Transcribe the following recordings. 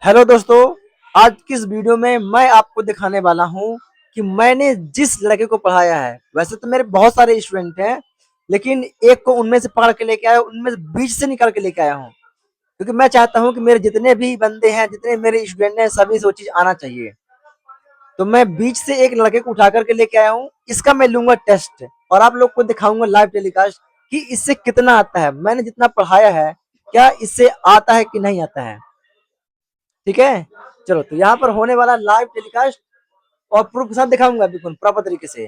Hello दोस्तों। आज की इस वीडियो में मैं आपको दिखाने वाला हूं कि मैंने जिस लड़के को पढ़ाया है। वैसे तो मेरे बहुत सारे स्टूडेंट हैं, लेकिन एक को उनमें से पकड़ के लेके आया, उनमें से बीच से निकाल के लेके आया हूं, क्योंकि मैं चाहता हूं कि मेरे जितने भी बंदे हैं, जितने मेरे स्टूडेंट हैं, सभी से वो चीज आना चाहिए। तो मैं बीच से एक लड़के को उठा करके लेके आया हूँ। इसका मैं लूंगा टेस्ट और आप लोग को दिखाऊंगा लाइव टेलीकास्ट कि इससे कितना आता है। मैंने जितना पढ़ाया है, क्या इससे आता है कि नहीं आता है। ठीक है, चलो। तो यहाँ पर होने वाला लाइव टेलीकास्ट और प्रूफ के साथ दिखाऊंगा बिल्कुल प्रॉपर तरीके से।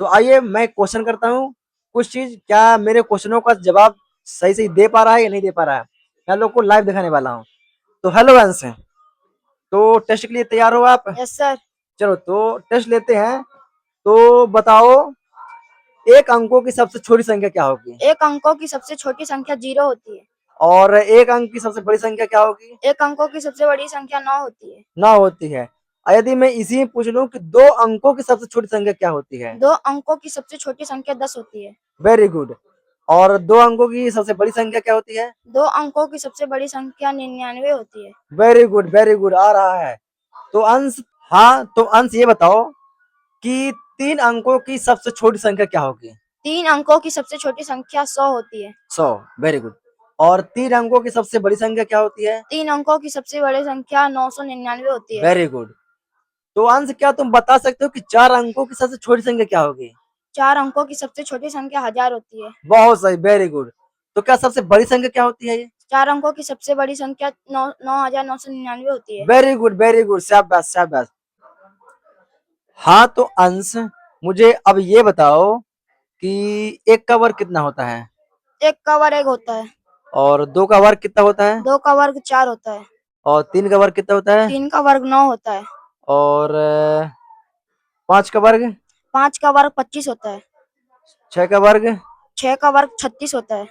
तो आइए मैं क्वेश्चन करता हूँ कुछ चीज, क्या मेरे क्वेश्चनों का जवाब सही से दे पा रहा है या नहीं दे पा रहा है, मैं लोग को लाइव दिखाने वाला हूँ। तो हेलो वंश, तो टेस्ट के लिए तैयार हो आप? Yes sir. चलो तो टेस्ट लेते हैं। तो बताओ, एक अंकों की सबसे छोटी संख्या क्या होगी? एक अंकों की सबसे छोटी संख्या 0 होती है। और एक अंक की सबसे बड़ी संख्या क्या होगी? एक अंकों की सबसे बड़ी संख्या 9 होती है। 9 होती है। और यदि मैं इसी में पूछ लूं कि दो अंकों की सबसे छोटी संख्या क्या होती है? 2 अंकों की सबसे छोटी संख्या 10 होती है। Very good. और दो अंकों की सबसे बड़ी संख्या क्या होती है? 2 अंकों की सबसे बड़ी संख्या 99 होती है। वेरी गुड, वेरी गुड, आ रहा है। तो अंश, हाँ तो अंश ये बताओ कि तीन अंकों की सबसे छोटी संख्या क्या होगी? 3 अंकों की सबसे छोटी संख्या 100 होती है। 100। Very good. और तीन अंकों की सबसे बड़ी संख्या क्या होती है? 3 अंकों की सबसे बड़ी संख्या 999 होती है। Very good. तो अंश, क्या तुम बता सकते हो कि चार अंकों की सबसे छोटी संख्या क्या होगी? 4 अंकों की सबसे छोटी संख्या 1000 होती है। बहुत सही, वेरी गुड। तो क्या सबसे बड़ी संख्या क्या होती है ये? 4 अंकों की सबसे बड़ी संख्या 9999 होती है। वेरी गुड, वेरी गुड, शाबाश शाबाश। हाँ तो अंश, मुझे अब ये बताओ कि एक का वर्ग कितना होता है? 1 का वर्ग 1 होता है। और दो का वर्ग कितना होता है? 2 का वर्ग 4 होता है। और तीन का वर्ग कितना होता है? 3 का वर्ग 9 होता है। और पांच का वर्ग? 5 का वर्ग 25 होता है। छह का वर्ग? 6 का वर्ग 36 होता है।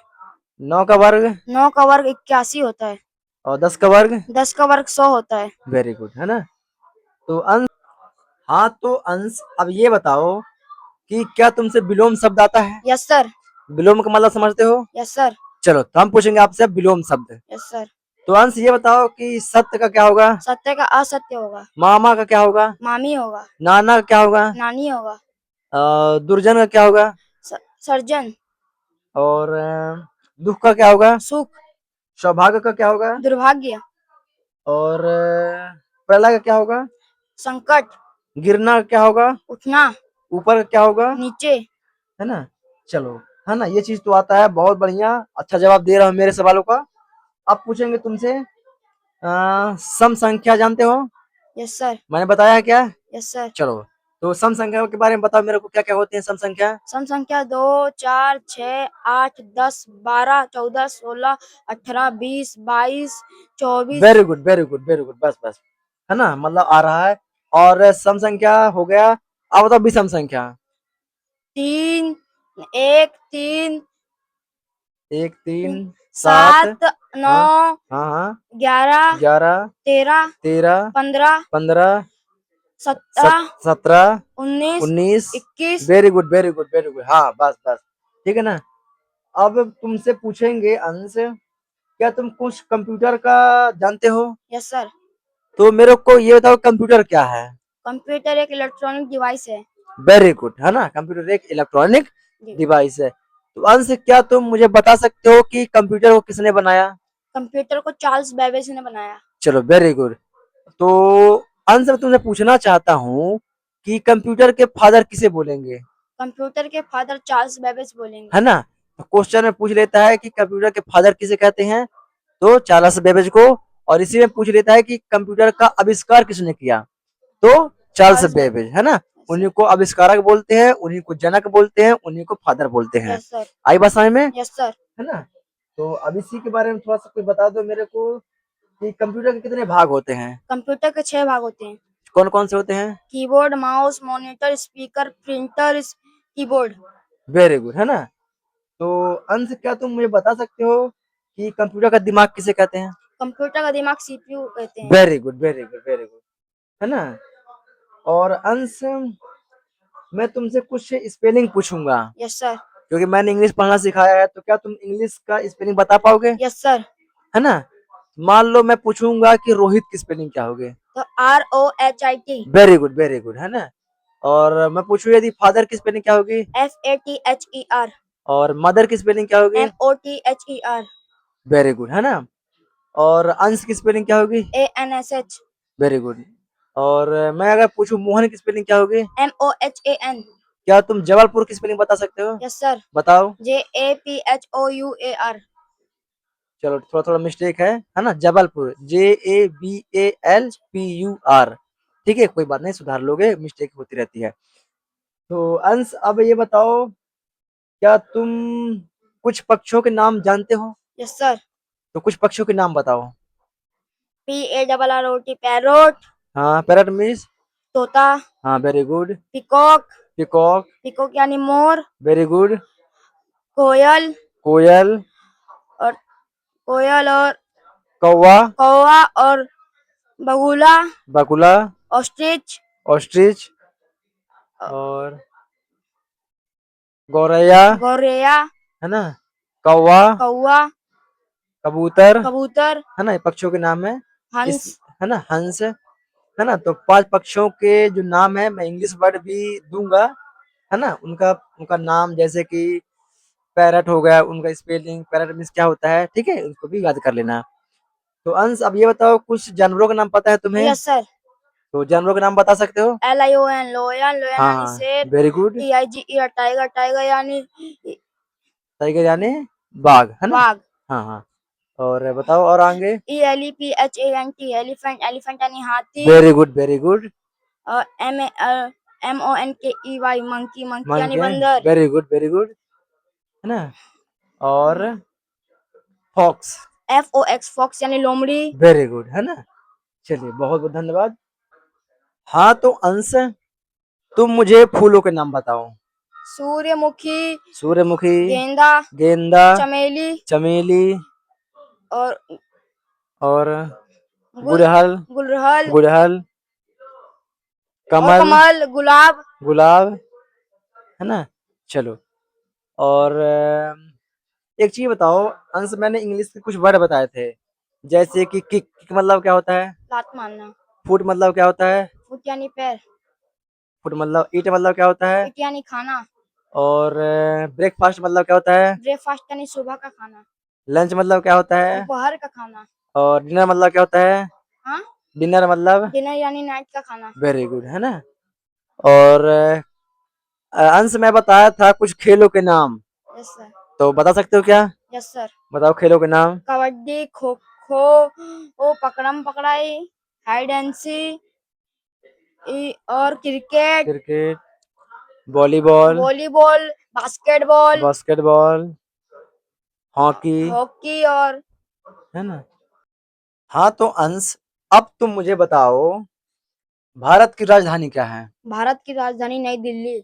नौ का वर्ग? 9 का वर्ग 81 होता है। और 10 का वर्ग? 10 का वर्ग 100 होता है। वेरी गुड, है ना। तो अंश, हाँ तो अंश, अब ये बताओ कि क्या तुमसे विलोम शब्द आता है? Yes sir. विलोम का मतलब समझते हो? Yes sir. चलो तो हम पूछेंगे आपसे विलोम शब्द। Yes sir. तो अंश ये बताओ कि सत्य का क्या होगा? सत्य का असत्य होगा। मामा का क्या होगा? मामी होगा। नाना का क्या होगा? नानी होगा। दुर्जन का क्या होगा? सर्जन। और दुख का क्या होगा? सुख। सौभाग्य का क्या होगा? दुर्भाग्य। और प्रलय का क्या होगा? संकट। गिरना का क्या होगा? उठना। ऊपर का क्या होगा? नीचे। है ना। चलो, है ना, ये चीज तो आता है। बहुत बढ़िया, अच्छा जवाब दे रहा हूँ मेरे सवालों का। अब पूछेंगे तुमसे, सम संख्या जानते हो? Yes sir. मैंने बताया है क्या? Yes sir. चलो, तो सम संख्या के बारे में बताओ मेरे को, क्या क्या होती है सम संख्या? सम संख्या 2 4 6 8 10 12 14 16 18 20 22 24। Very good, very good, very good, बस बस, है ना, मतलब आ रहा है। और सम संख्या हो गया। अब बताओ विषम संख्या। 3 1 3 एक, तीन, सात। 7 9 हाँ हाँ हाँ। 11 11, 13 13, 15 15, 17 17, 19 19। 21। Very good, very good, very good, हाँ बस बस, ठीक है ना। अब तुमसे पूछेंगे अंश, क्या तुम कुछ कंप्यूटर का जानते हो? Yes sir. तो मेरे को ये बताओ, कंप्यूटर क्या है? कंप्यूटर एक इलेक्ट्रॉनिक डिवाइस है। वेरी गुड, है ना, कंप्यूटर एक इलेक्ट्रॉनिक जी। डिवाइस है। तो अंश, क्या तुम मुझे बता सकते हो कि कंप्यूटर को किसने बनाया? कंप्यूटर को चार्ल्स बेबेज ने बनाया। चलो, वेरी गुड। तो अंश, मैं तुमसे पूछना चाहता हूँ कि कंप्यूटर के फादर किसे बोलेंगे? कंप्यूटर के फादर चार्ल्स बेबेज बोलेंगे। है ना। तो क्वेश्चन में पूछ लेता है कि कंप्यूटर के फादर किसे कहते हैं, तो चार्ल्स बेबेज को। और इसी में पूछ लेता है कि कंप्यूटर का आविष्कार किसने किया, तो चार्ल्स चार्ल्स बेबेज, है ना। बेबेज। उन्हीं को आविष्कारक बोलते हैं, उन्हीं को जनक बोलते हैं, उन्हीं को फादर बोलते हैं। Yes sir. आई बात समझ में? Yes sir. है ना। तो अब इसी के बारे में थोड़ा सा कुछ बता दो मेरे को कि कंप्यूटर के कितने भाग होते हैं? कंप्यूटर के 6 भाग होते हैं। कौन कौन से होते हैं? Keyboard mouse monitor speaker printer keyboard. Very good, है ना। तो अंश, क्या तुम मुझे बता सकते हो कि कंप्यूटर का दिमाग किसे कहते हैं? कंप्यूटर का दिमाग सीपीयू कहते हैं। Very good, very good, very good, है ना। और अंश, मैं तुमसे कुछ स्पेलिंग पूछूंगा, यस सर। क्योंकि मैंने इंग्लिश पढ़ना सिखाया है। तो क्या तुम इंग्लिश का स्पेलिंग बता पाओगे? Yes sir. है ना। मान लो मैं पूछूंगा कि रोहित की स्पेलिंग क्या होगी? तो ROHIT। वेरी गुड है ना। और मैं पूछूं यदि फादर की स्पेलिंग क्या होगी? FATHER। और मदर की स्पेलिंग क्या होगी? MOTHER। वेरी गुड है ना। और अंश की स्पेलिंग क्या होगी? ANSH। Very good. और मैं अगर पूछूं मोहन की स्पेलिंग क्या होगी? MOHAN। क्या तुम जबलपुर की स्पेलिंग बता सकते हो? Yes sir. बताओ। JAPHOUAR। चलो थोड़ा थोड़ा मिस्टेक है ना। जबलपुर JABALPUR। ठीक है, कोई बात नहीं, सुधार लोगे, मिस्टेक होती रहती है। तो अंश अब ये बताओ, क्या तुम कुछ पक्षियों के नाम जानते हो? Yes sir. तो कुछ पक्षियों के नाम बताओ। PARROT parrot. हाँ, पैरट मिस। तोता। हाँ, very good. Peacock. Peacock. Peacock यानी मोर। Very good. कोयल। कोयल। और कोयल और कौवा। कौवा और बगुला। बगुला। ऑस्ट्रिच। ऑस्ट्रिच। और गौरैया। गौरैया। है ना। कौवा। कौवा। कबूतर। कबूतर। है ना, ये पक्षियों के नाम है। इस हंस। है ना, हंस। है ना, तो 5 पक्षियों के जो नाम है मैं इंग्लिश वर्ड भी दूंगा। है ना, उनका उनका नाम, जैसे कि पैरट हो गया, उनका स्पेलिंग पैरट मीन्स क्या होता है, ठीक है, उसको भी याद कर लेना। तो अंश अब ये बताओ, कुछ जानवरों का नाम पता है तुम्हें? Yes sir. तो जानवरों के नाम बता सकते हो? LION लोयन। लोयन हाँ यानी हाँ, शेर। Very good. TIGER tiger. Tiger यानी टाइगर यानी बाघ, है ना। बाघ। हाँ हाँ। और बताओ और आगे। ELEPHANT elephant. एलिफेंट यानी हाथी। Very good, very good. और MONKEY मंकी। मंकी यानी मंकी। बंदर। Very good, very good. है ना। और फॉक्स। FOX फॉक्स यानी लोमड़ी। वेरी गुड है ना। चलिए, बहुत बहुत धन्यवाद। हाँ, तो अंश तुम मुझे फूलों के नाम बताओ। सूर्यमुखी। सूर्यमुखी। गेंदा। गेंदा। चमेली। चमेली। और और गुल गुड़हल। गुलहल। गुड़हल। और कमल। कमल। गुलाब। गुलाब। है ना। चलो। और एक चीज बताओ अंश, मैंने इंग्लिश के कुछ वर्ड बताए थे, जैसे कि किक मतलब क्या होता है? लात मारना। फुट मतलब क्या होता है? फुट यानी पैर। फुट मतलब ईट मतलब क्या होता है? इट यानी खाना। और ब्रेकफास्ट मतलब क्या होता है? ब्रेकफास्ट यानी सुबह का खाना। लंच मतलब क्या होता है? दोपहर का खाना। और डिनर मतलब क्या होता है? हाँ। डिनर मतलब। डिनर यानी नाइट का खाना। वेरी गुड है ना। और अंश में बताया था कुछ खेलों के नाम, यस सर। तो बता सकते हो क्या? Yes sir. बताओ खेलों के नाम। कबड्डी। खो खो। ओ पकड़म पकड़ाई। हाइड एंड सी। और cricket. Cricket. Volleyball. Volleyball. Basketball. Basketball. Hockey. Hockey और है ना। हाँ, तो अंश अब तुम मुझे बताओ, भारत की राजधानी क्या है? भारत की राजधानी नई दिल्ली।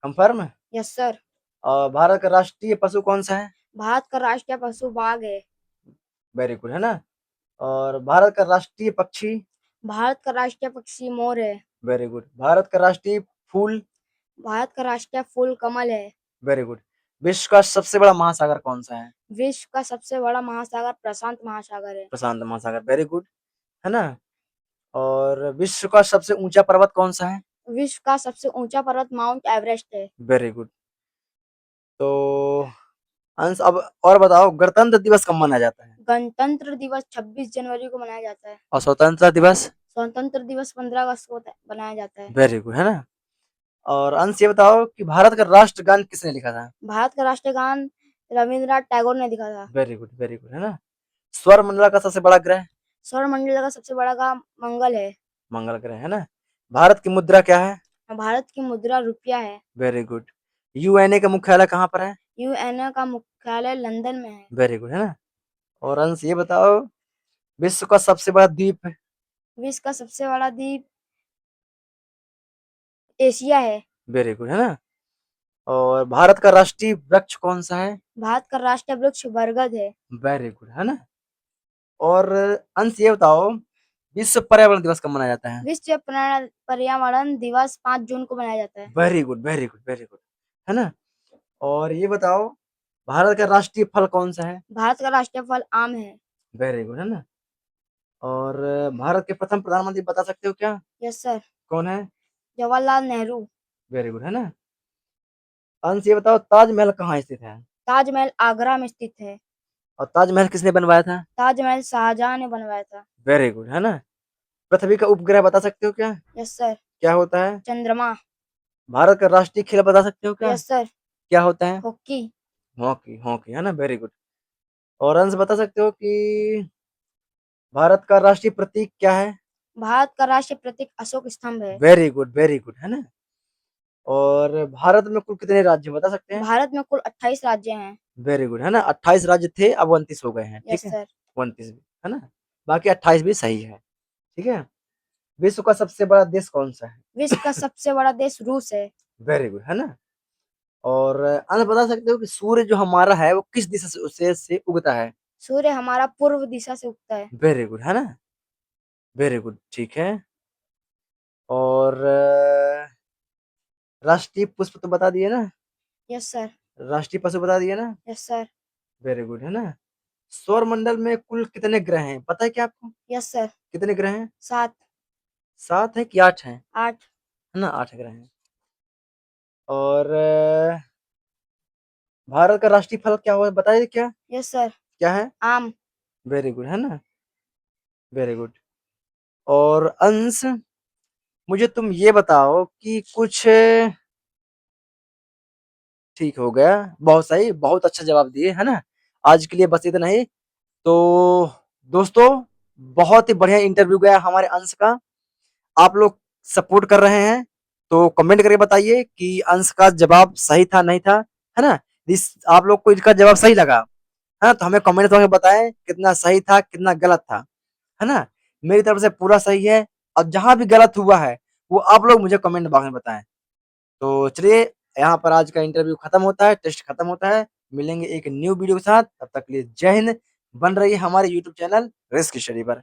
कंफर्म है? Yes sir. और भारत का राष्ट्रीय पशु कौन सा है? भारत का राष्ट्रीय पशु बाघ है। वेरी गुड है ना। और भारत का राष्ट्रीय पक्षी? भारत का राष्ट्रीय पक्षी मोर है। Very good. भारत का राष्ट्रीय फूल? भारत का राष्ट्रीय फूल कमल है। Very good. विश्व का सबसे बड़ा महासागर कौन सा है? विश्व का सबसे बड़ा महासागर प्रशांत महासागर है। प्रशांत महासागर, वेरी गुड है ना। और विश्व का सबसे ऊंचा पर्वत कौन सा है? विश्व का सबसे ऊंचा पर्वत माउंट एवरेस्ट है। Very good. तो अंश अब और बताओ, गणतंत्र दिवस कब मनाया जाता है? गणतंत्र दिवस 26 जनवरी को मनाया जाता है। और स्वतंत्रता दिवस? स्वतंत्र दिवस 15 अगस्त को मनाया जाता है। वेरी गुड है ना। और अंश ये बताओ कि भारत का राष्ट्रगान किसने लिखा था? भारत का राष्ट्रीय गान रविंद्रनाथ टैगोर ने लिखा था। वेरी गुड है ना। सौर मंडल का सबसे बड़ा ग्रह? सौर मंडल का सबसे बड़ा ग्रह मंगल है। मंगल ग्रह है ना। भारत की मुद्रा क्या है? भारत की मुद्रा रुपया है। Very good. यूएनए का मुख्यालय कहाँ पर है? यूएनओ का मुख्यालय लंदन में है। वेरी गुड है ना। और अंश ये बताओ, विश्व का सबसे बड़ा द्वीप? विश्व का सबसे बड़ा द्वीप एशिया है। वेरी गुड है ना। और भारत का राष्ट्रीय वृक्ष कौन सा है? भारत का राष्ट्रीय वृक्ष बरगद है। वेरी गुड है ना। और अंश ये बताओ, विश्व पर्यावरण दिवस कब मनाया जाता है? विश्व पर्यावरण दिवस 5 जून को मनाया जाता है। Very good, very good, very good है ना। और ये बताओ, भारत का राष्ट्रीय फल कौन सा है? भारत का राष्ट्रीय फल आम है। वेरी गुड है ना। और भारत के प्रथम प्रधानमंत्री बता सकते हो क्या? यस सर, कौन है? जवाहरलाल नेहरू। वेरी गुड, है ना? अंश ये बताओ, ताजमहल कहाँ स्थित है? ताजमहल आगरा में स्थित है। और ताजमहल किसने बनवाया था? ताजमहल शाहजहां ने बनवाया था। वेरी गुड, है ना? पृथ्वी का उपग्रह बता सकते हो क्या? यस सर, क्या होता है? चंद्रमा। भारत का राष्ट्रीय खेल बता सकते हो क्या? यस सर, क्या होता है? हॉकी। हॉकी, हॉकी, है ना? Very good. और अंश बता सकते हो कि भारत का राष्ट्रीय प्रतीक क्या है? भारत का राष्ट्रीय प्रतीक अशोक स्तंभ है। वेरी गुड, है ना? और भारत में कुल कितने राज्य बता सकते हैं? भारत में कुल 28 राज्य हैं। वेरी गुड, है ना? 28 राज्य थे, अब 29 हो गए हैं, ठीक यस है? सर। 29 भी, है ना? बाकी 28 भी सही है, ठीक है? विश्व का सबसे बड़ा देश कौन सा है? विश्व का सबसे बड़ा देश रूस है। वेरी गुड, है ना? और अंश बता सकते हो कि सूर्य जो हमारा है वो किस दिशा से उगता है? सूर्य हमारा पूर्व दिशा से उगता है। वेरी गुड, है ना? वेरी गुड, ठीक है। और राष्ट्रीय पुष्प तो बता दिए ना? Yes sir. राष्ट्रीय पशु बता दिए ना? Yes sir. वेरी गुड, है ना? सौर मंडल में कुल कितने ग्रह हैं, पता है क्या आपको? Yes sir. कितने ग्रह हैं? 7। 7 है कि 8 हैं? 8। है ना? 8 ग्रह हैं। और भारत का राष्ट्रीय फल क्या हुआ, बताइए क्या? Yes sir. क्या है? आम। वेरी गुड, है ना? Very good. और अंश, मुझे तुम ये बताओ कि कुछ ठीक हो गया, बहुत सही, बहुत अच्छा जवाब दिए, है ना? आज के लिए बस इतना ही। तो दोस्तों, बहुत ही बढ़िया इंटरव्यू गया हमारे अंश का। आप लोग सपोर्ट कर रहे हैं, तो कमेंट करके बताइए कि अंश का जवाब सही था नहीं था, है ना? इस आप लोग को इसका जवाब सही लगा, है ना? तो हमें कमेंट करके बताएं कितना सही था, कितना गलत था, है ना? मेरी तरफ से पूरा सही है, और जहां भी गलत हुआ है वो आप लोग मुझे कमेंट बॉक्स में बताएं। तो चलिए, यहाँ पर आज का इंटरव्यू खत्म होता है, टेस्ट खत्म होता है। मिलेंगे एक न्यू वीडियो के साथ, तब तक के लिए जय हिंद। बन रही है हमारे यूट्यूब चैनल रिस्क स्टडी पर।